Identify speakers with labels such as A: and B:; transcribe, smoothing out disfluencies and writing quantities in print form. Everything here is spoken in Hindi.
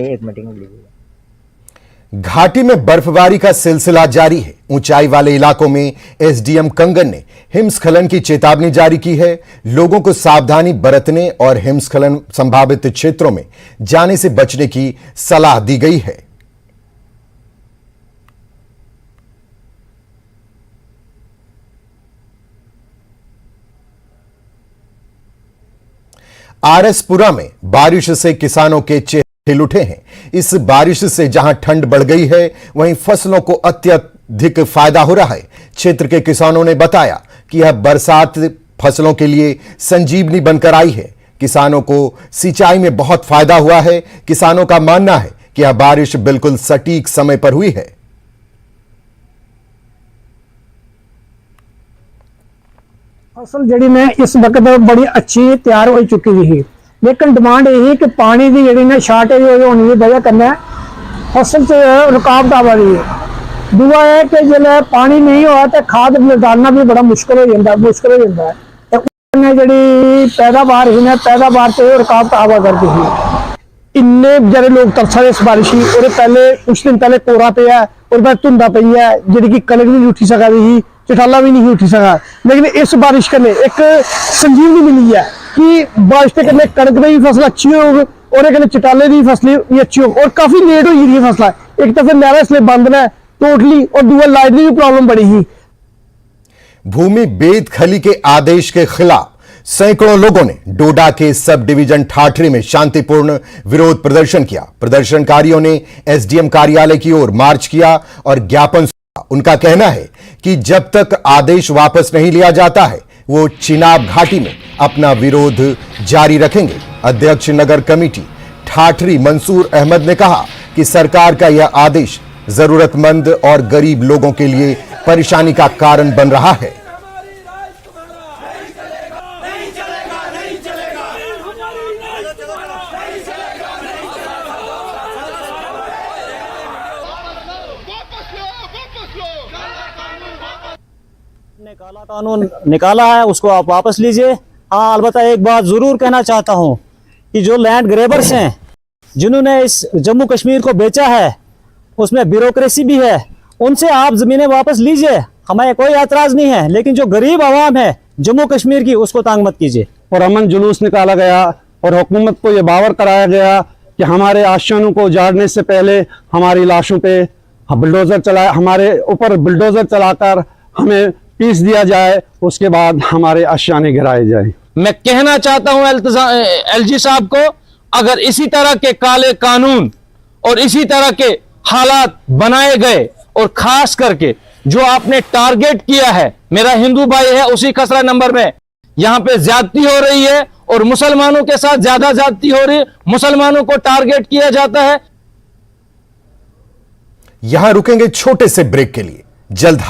A: एक मीटिंग लीजिए।
B: घाटी में बर्फबारी का सिलसिला जारी है। ऊंचाई वाले इलाकों में एसडीएम कंगन ने हिमस्खलन की चेतावनी जारी की है। लोगों को सावधानी बरतने और हिमस्खलन संभावित क्षेत्रों में जाने से बचने की सलाह दी गई है। आरएसपुरा में बारिश से किसानों के चेहरे खिल उठे हैं। इस बारिश से जहां ठंड बढ़ गई है, वहीं फसलों को अत्यधिक फायदा हो रहा है। क्षेत्र के किसानों ने बताया कि यह बरसात फसलों के लिए संजीवनी बनकर आई है। किसानों को सिंचाई में बहुत फायदा हुआ है। किसानों का मानना है कि यह बारिश बिल्कुल सटीक समय पर हुई है।
C: फसल जी ने इस वक्त बड़ी अच्छी तैयार हो चुकी थी, लेकिन डिमांड यही कि पानी की जी शार्टेज होने की वजह कन्नै फसल से रुकावट आ रही है। दूआ है कि जल्द पानी नहीं हुआ तो खाद डालना भी बड़ा मुश्किल हो जाता है। जी पैदावार ही पैदावार से रुकावट आवा करती थी। इन्ने बेचारे लोग तरसा इस बारिश की। और पहले कुछ दिन पहले कोरा पिया और बाद धुंधा पई है, जी कनक भी नहीं उठी सका दी, चटाला भी नहीं उठी सका। लेकिन इस बारिश कन्नै एक संजीवनी मिली है कि बारिश के कन्नै कनक की फसल अच्छी हो और एक चटाले की फसल भी अच्छी हो। और काफी लेट हो गई फसल। एक तो फिर नहर इसलिए बंद ने टोटली, और दूसरा लाइट की भी प्रॉब्लम बड़ी ही।
B: भूमि बेदखली के आदेश के खिलाफ सैकड़ों लोगों ने डोडा के सब डिवीजन ठाठरी में शांतिपूर्ण विरोध प्रदर्शन किया। प्रदर्शनकारियों ने एसडीएम कार्यालय की ओर मार्च किया और ज्ञापन सौंपा। उनका कहना है कि जब तक आदेश वापस नहीं लिया जाता है, वो चिनाब घाटी में अपना विरोध जारी रखेंगे। अध्यक्ष नगर कमेटी ठाठरी मंसूर अहमद ने कहा कि सरकार का यह आदेश जरूरतमंद और गरीब लोगों के लिए परेशानी का कारण बन रहा है।
D: काला कानून निकाला है, उसको आप वापस लीजिए। हाँ, अलबत्ता एक बात जरूर कहना चाहता हूं कि जो लैंड ग्रेबर्स हैं, जिन्होंने इस जम्मू कश्मीर को बेचा है, उसमें ब्यूरोक्रेसी भी है, उनसे आप जमीनें वापस लीजिए, हमें कोई एतराज नहीं है। लेकिन जो गरीब आवाम है जम्मू कश्मीर की, उसको तंग मत कीजिए।
E: और अमन जुलूस निकाला गया और हुकूमत को यह बावर कराया गया कि हमारे आशियानों को उजाड़ने से पहले हमारी लाशों पे बुलडोजर चलाए, हमारे ऊपर बुलडोजर चलाकर हमें पीस दिया जाए, उसके बाद हमारे आशियाने गिराए जाए।
F: मैं कहना चाहता हूं एलजी साहब को, अगर इसी तरह के काले कानून और इसी तरह के हालात बनाए गए और खास करके जो आपने टारगेट किया है, मेरा हिंदू भाई है उसी खसरा नंबर में, यहां पे ज्यादती हो रही है और मुसलमानों के साथ ज्यादा ज्यादती हो रही है, मुसलमानों को टारगेट किया जाता है।
B: यहां रुकेंगे छोटे से ब्रेक के लिए। जल्द